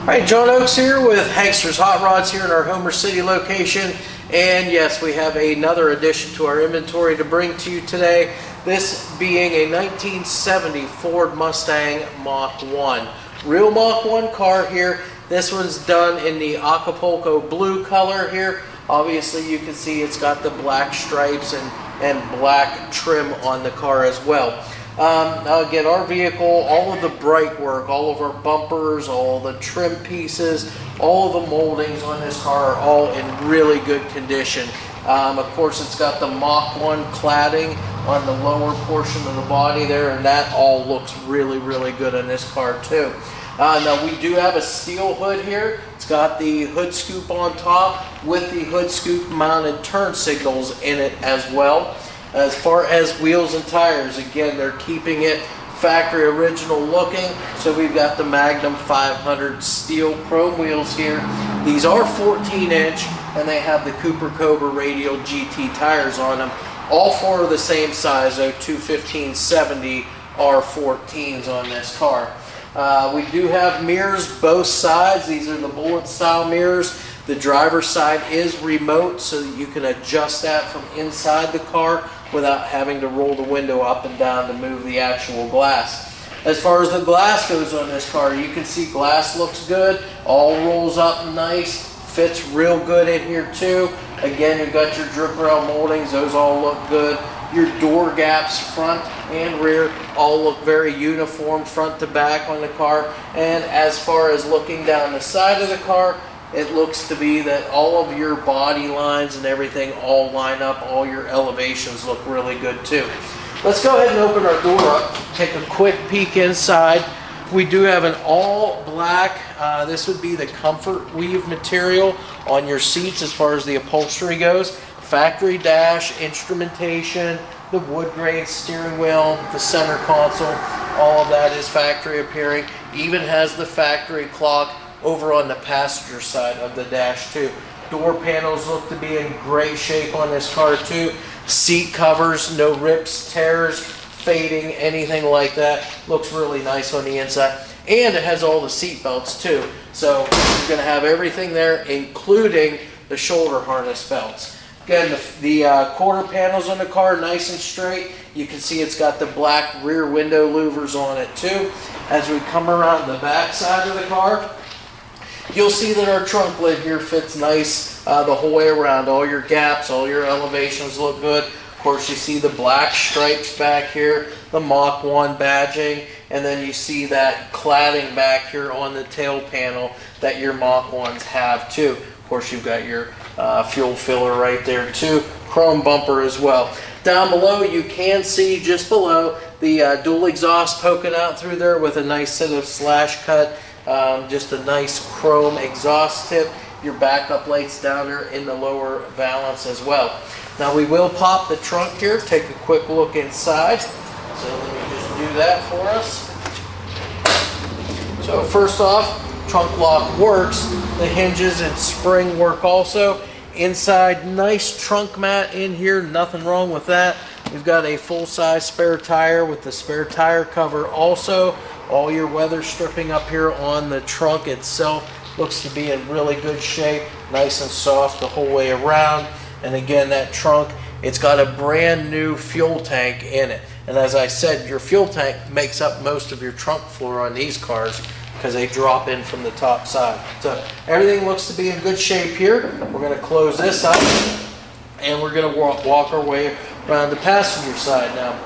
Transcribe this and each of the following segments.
Alright, John Oakes here with HANKSTERS Hot Rods here in our Homer City location. And yes, we have another addition to our inventory to bring to you today. This being a 1970 Ford Mustang Mach 1. Real Mach 1 car here. This one's done in the Acapulco blue color here. Obviously you can see it's got the black stripes and black trim on the car as well. Now again, our vehicle, all of the bright work, all of our bumpers, all the trim pieces, all of the moldings on this car are all in really good condition. Of course, it's got the Mach 1 cladding on the lower portion of the body there, and that all looks really, really good on this car too. Now we do have a steel hood here. It's got the hood scoop on top with the hood scoop mounted turn signals in it as well. As far as wheels and tires, again, they're keeping it factory original looking. So we've got the Magnum 500 steel chrome wheels here. These are 14-inch, and they have the Cobra Radial GT tires on them. All four are the same size, though, 215/70 R14s on this car. We do have mirrors both sides. These are the bullet style mirrors. The driver's side is remote, so that you can adjust that from inside the car without having to roll the window up and down to move the actual glass. As far as the glass goes on this car, you can see glass looks good, all rolls up nice, fits real good in here too. Again, you've got your drip rail moldings, those all look good. Your door gaps, front and rear, all look very uniform front to back on the car. And as far as looking down the side of the car, it looks to be that all of your body lines and everything all line up. All your elevations look really good too. Let's go ahead and open our door up, take a quick peek inside. We do have an all black, this would be the Comfortweave material on your seats as far as the upholstery goes. Factory dash, instrumentation, the Woodgrain steering wheel, the center console, all of that is factory appearing. Even has the factory clock over on the passenger side of the dash too. Door panels look to be in great shape on this car too. Seat covers, no rips, tears, fading, anything like that. Looks really nice on the inside. And it has all the seat belts too. So you're going to have everything there, including the shoulder harness belts. Again, the quarter panels on the car, nice and straight. You can see it's got the black rear window louvers on it too. As we come around the back side of the car, you'll see that our trunk lid here fits nice the whole way around. All your gaps, all your elevations look good. Of course, you see the black stripes back here, the Mach 1 badging, and then you see that cladding back here on the tail panel that your Mach 1s have too. Of course, you've got your fuel filler right there too. Chrome bumper as well. Down below, you can see just below the dual exhaust poking out through there with a nice set of slash cut. Just a nice chrome exhaust tip. Your backup lights down there in the lower valance as well. Now we will pop the trunk here, take a quick look inside. So let me just do that for us. So first off, trunk lock works. The hinges and spring work also. Inside, nice trunk mat in here, nothing wrong with that. We've got a full-size spare tire with the spare tire cover also. All your weather stripping up here on the trunk itself looks to be in really good shape, nice and soft the whole way around. And again, that trunk, it's got a brand new fuel tank in it. And as I said, your fuel tank makes up most of your trunk floor on these cars because they drop in from the top side. So everything looks to be in good shape here. We're going to close this up and we're going to walk our way around the passenger side now.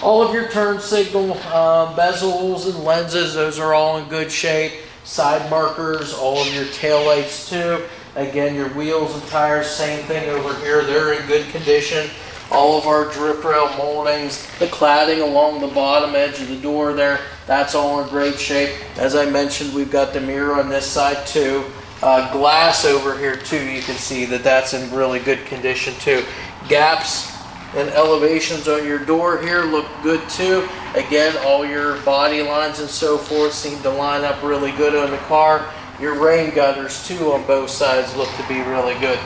All of your turn signal bezels and lenses, those are all in good shape. Side markers, all of your tail lights too. Again, your wheels and tires, same thing over here. They're in good condition. All of our drip rail moldings, the cladding along the bottom edge of the door there, that's all in great shape. As I mentioned, we've got the mirror on this side too. Glass over here too, you can see that that's in really good condition too. Gaps and elevations on your door here look good too. Again, all your body lines and so forth seem to line up really good on the car. Your rain gutters too on both sides look to be really good.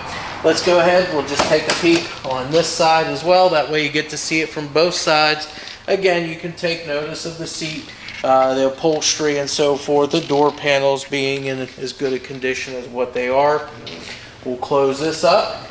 Let's go ahead, we'll just take a peek on this side as well. That way you get to see it from both sides. Again, you can take notice of the seat the upholstery and so forth, the door panels being in as good a condition as what they are. We'll close this up.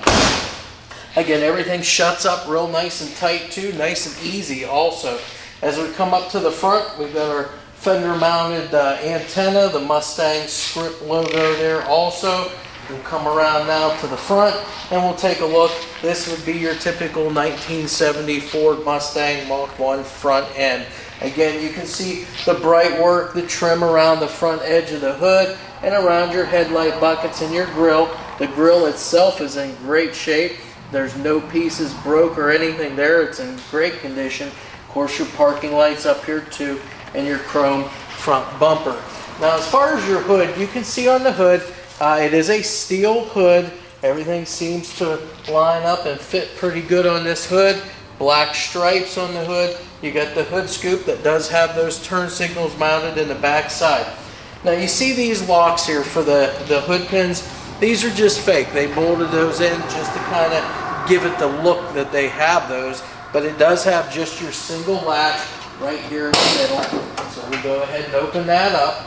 Again, everything shuts up real nice and tight too, nice and easy also. As we come up to the front, we've got our fender mounted antenna, the Mustang script logo there also. We'll come around now to the front and we'll take a look. This would be your typical 1970 Ford Mustang Mach 1 front end. Again, you can see the bright work, the trim around the front edge of the hood and around your headlight buckets and your grille. The grille itself is in great shape. There's no pieces broke or anything there. It's in great condition. Of course, your parking lights up here too and your chrome front bumper. Now, as far as your hood, you can see on the hood, it is a steel hood. Everything seems to line up and fit pretty good on this hood. Black stripes on the hood. You got the hood scoop that does have those turn signals mounted in the back side. Now you see these locks here for the hood pins. These are just fake. They bolted those in just to kind of give it the look that they have those. But it does have just your single latch right here in the middle. So we'll go ahead and open that up.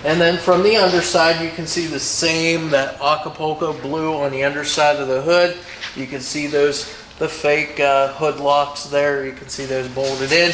And then from the underside, you can see the same, that Acapulco blue on the underside of the hood. You can see those, the fake hood locks there. You can see those bolted in.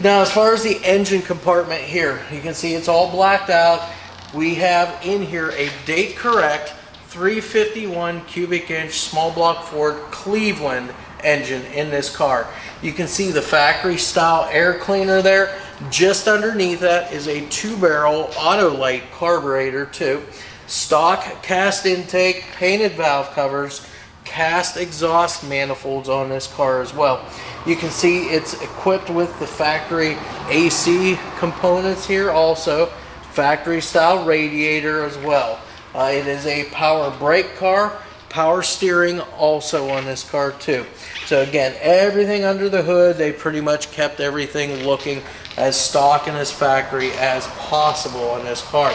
Now, as far as the engine compartment here, you can see it's all blacked out. We have in here a date correct 351 cubic inch small block Ford Cleveland engine in this car. You can see the factory style air cleaner there. Just underneath that is a 2-barrel Autolite carburetor too. Stock cast intake, painted valve covers, cast exhaust manifolds on this car as well. You can see it's equipped with the factory AC components here also. Factory style radiator as well. It is a power brake car, power steering also on this car too. So again, everything under the hood, they pretty much kept everything looking as stock and as factory as possible on this car.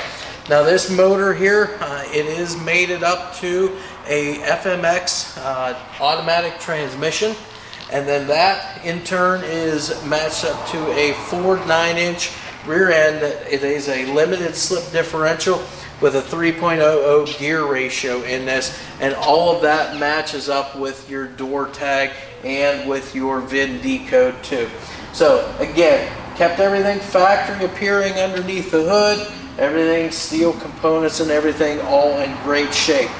Now this motor here, it is mated up to a FMX automatic transmission, and then that in turn is matched up to a Ford 9-inch rear end. It is a limited slip differential with a 3.00 gear ratio in this, and all of that matches up with your door tag and with your VIN decode too. So again, kept everything factory appearing underneath the hood, everything steel components and everything all in great shape.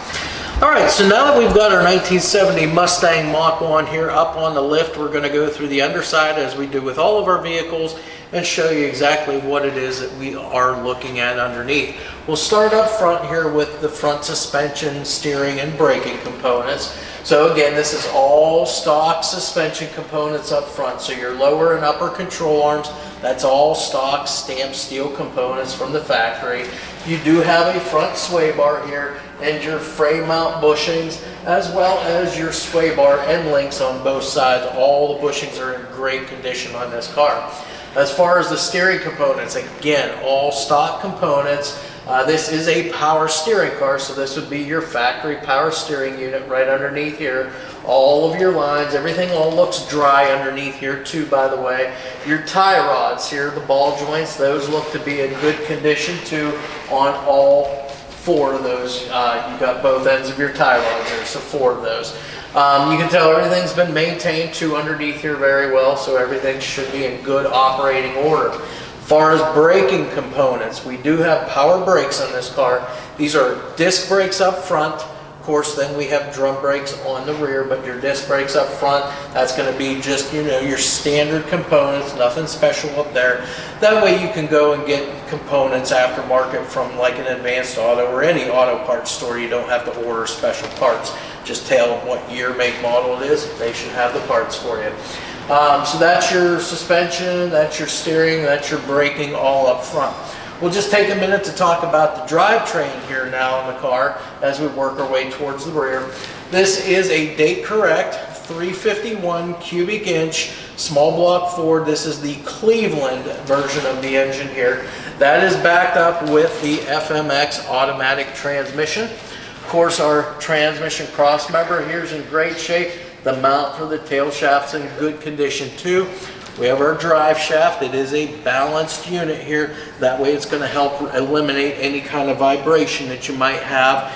Alright, so now that we've got our 1970 Mustang Mach 1 here up on the lift, we're going to go through the underside as we do with all of our vehicles and show you exactly what it is that we are looking at underneath. We'll start up front here with the front suspension, steering, and braking components. So again, this is all stock suspension components up front. So your lower and upper control arms, that's all stock stamped steel components from the factory. You do have a front sway bar here and your frame mount bushings, as well as your sway bar and links on both sides. All the bushings are in great condition on this car. As far as the steering components, again, all stock components. This is a power steering car, so this would be your factory power steering unit right underneath here. All of your lines, everything all looks dry underneath here too, by the way. Your tie rods here, the ball joints, those look to be in good condition too on all 4 of those. You've got both ends of your tie rods there, so 4 of those. You can tell everything's been maintained too underneath here very well, so everything should be in good operating order. As far as braking components, we do have power brakes on this car. These are disc brakes up front. Of course, then we have drum brakes on the rear, but your disc brakes up front, that's going to be just, you know, your standard components, nothing special up there. That way you can go and get components aftermarket from like an Advanced Auto or any auto parts store. You don't have to order special parts. Just tell them what year, make, model it is. They should have the parts for you. So that's your suspension, that's your steering, that's your braking all up front. We'll just take a minute to talk about the drivetrain here now in the car as we work our way towards the rear. This is a date correct 351 cubic inch small block Ford. This is the Cleveland version of the engine here. That is backed up with the FMX automatic transmission. Of course, our transmission cross member here is in great shape. The mount for the tail shaft's in good condition too. We have our drive shaft. It is a balanced unit here. That way it's going to help eliminate any kind of vibration that you might have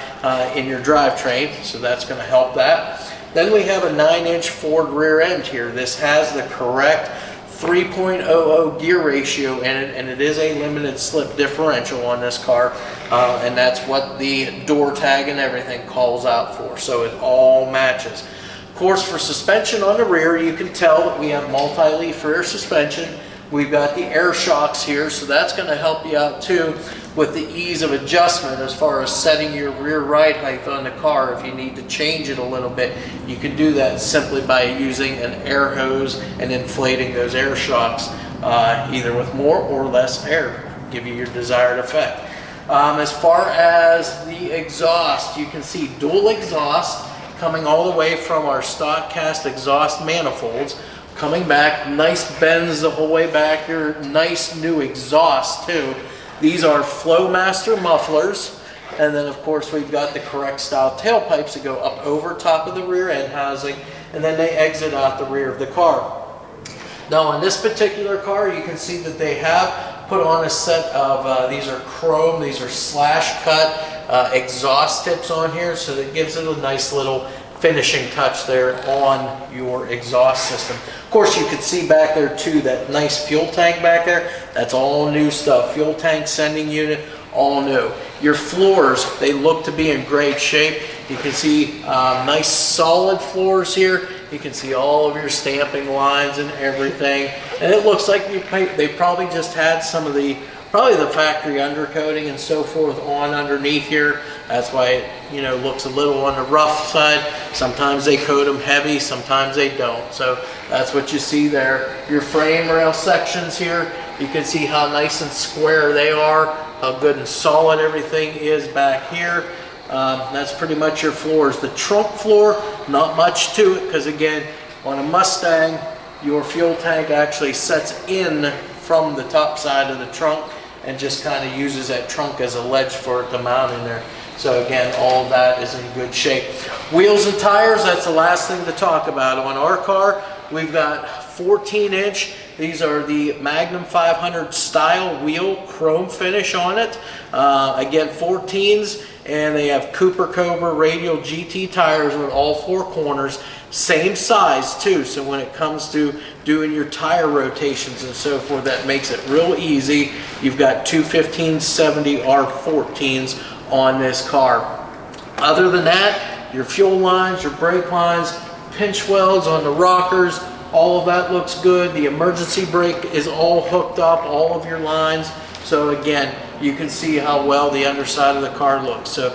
in your drivetrain. So that's going to help that. Then we have a 9-inch Ford rear end here. This has the correct 3.00 gear ratio in it, and it is a limited slip differential on this car, and that's what the door tag and everything calls out for, so it all matches. Of course, for suspension on the rear, you can tell that we have multi-leaf rear suspension. We've got the air shocks here, so that's going to help you out too with the ease of adjustment as far as setting your rear ride height on the car. If you need to change it a little bit, you can do that simply by using an air hose and inflating those air shocks, either with more or less air, give you your desired effect. As far as the exhaust, you can see dual exhaust coming all the way from our stock cast exhaust manifolds. Coming back, nice bends the whole way back here, nice new exhaust too. These are Flowmaster mufflers, and then of course we've got the correct style tailpipes that go up over top of the rear end housing, and then they exit out the rear of the car. Now on this particular car, you can see that they have put on a set of, these are chrome, these are slash cut exhaust tips on here, so that gives it a nice little finishing touch there on your exhaust system. Of course, you can see back there too, that nice fuel tank back there. That's all new stuff. Fuel tank sending unit, all new. Your floors, they look to be in great shape. You can see nice solid floors here. You can see all of your stamping lines and everything. And it looks like they probably just had some of the factory undercoating and so forth on underneath here. That's why it, you know, looks a little on the rough side. Sometimes they coat them heavy, sometimes they don't. So that's what you see there. Your frame rail sections here, you can see how nice and square they are, how good and solid everything is back here. That's pretty much your floors. The trunk floor, not much to it, because again, on a Mustang, your fuel tank actually sets in from the top side of the trunk and just kind of uses that trunk as a ledge for it to mount in there. So again, all of that is in good shape. Wheels and tires, that's the last thing to talk about. On our car, we've got 14-inch. These are the Magnum 500 style wheel, chrome finish on it. Again, 14s, and they have Cobra Radial GT tires on all four corners. Same size too, so when it comes to doing your tire rotations and so forth, that makes it real easy. You've got two 1570 R14s on this car. Other than that, your fuel lines, your brake lines, pinch welds on the rockers, all of that looks good. The emergency brake is all hooked up, all of your lines. So again, you can see how well the underside of the car looks. So